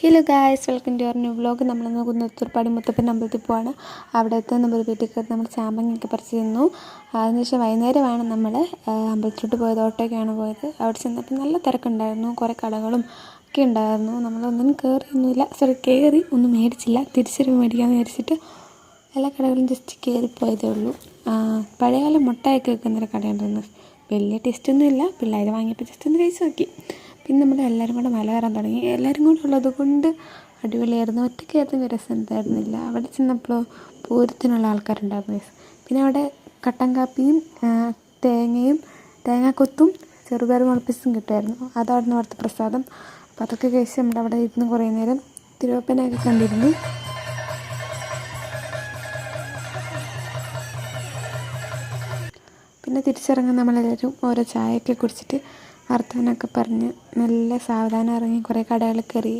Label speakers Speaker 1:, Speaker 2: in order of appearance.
Speaker 1: Hello guys, welcome to your new vlog. നമ്മളിന്ന് കുന്നത്തൂർപ്പാടി മുത്തപ്പൻ അമ്പലത്തിൽ പോവാണ്. അവിടുത്തെ നമ്മൾ വീട്ടിൽ കയറി നമ്മൾ ചാമ്പങ്ങയൊക്കെ പറിച്ച് തിന്നു. അതിനുശേഷം വൈകുന്നേരമാണ് നമ്മൾ അമ്പലത്തിലോട്ട് പോയത്. ഓട്ടോയ്ക്കാണ് പോയത്. അവിടെ ചെന്നപ്പോൾ നല്ല തിരക്കുണ്ടായിരുന്നു. കുറേ കടകളും ഒക്കെ ഉണ്ടായിരുന്നു. നമ്മളൊന്നും കയറി ഒന്നും മേടിച്ചില്ല. തിരിച്ചറിവ് മേടിക്കാമെന്ന് വിചാരിച്ചിട്ട് എല്ലാ കടകളും ജസ്റ്റ് കയറിപ്പോയതേ ഉള്ളൂ. പഴയകാലം മുട്ടയൊക്കെ വെക്കുന്നൊരു കടയുണ്ടായിരുന്നു. വലിയ ടേസ്റ്റൊന്നും ഇല്ല. പിള്ളേർ വാങ്ങിയപ്പോൾ ജസ്റ്റ് ഒന്ന് കഴിച്ച് നോക്കി. പിന്നെ നമ്മൾ എല്ലാവരും കൂടെ മല കയറാൻ തുടങ്ങി. എല്ലാവരും കൂടെ ഉള്ളത് കൊണ്ട് അടിപൊളിയായിരുന്നു. ഒറ്റയ്ക്കായിരുന്നെങ്കിൽ രസം ഉണ്ടായിരുന്നില്ല. അവിടെ ചെന്നപ്പോൾ പൂരത്തിനുള്ള ആൾക്കാരുണ്ടായിരുന്നു. പിന്നെ അവിടെ കട്ടൻ കാപ്പിയും തേങ്ങാക്കൊത്തും ചെറുപയർ മുളപ്പിച്ചും കിട്ടുമായിരുന്നു. അതായിരുന്നു അവിടുത്തെ പ്രസാദം. അപ്പോൾ അതൊക്കെ കഴിച്ച് നമ്മുടെ അവിടെ ഇരുന്ന് കുറേ നേരം തിരുവപ്പനയൊക്കെ കണ്ടിരുന്നു. പിന്നെ തിരിച്ചിറങ്ങാൻ നമ്മളെല്ലാവരും ഓരോ ചായയൊക്കെ കുടിച്ചിട്ട് വർത്തമാനമൊക്കെ പറഞ്ഞ് നല്ല സാവധാനം ഇറങ്ങി കുറേ കടകൾ കയറി.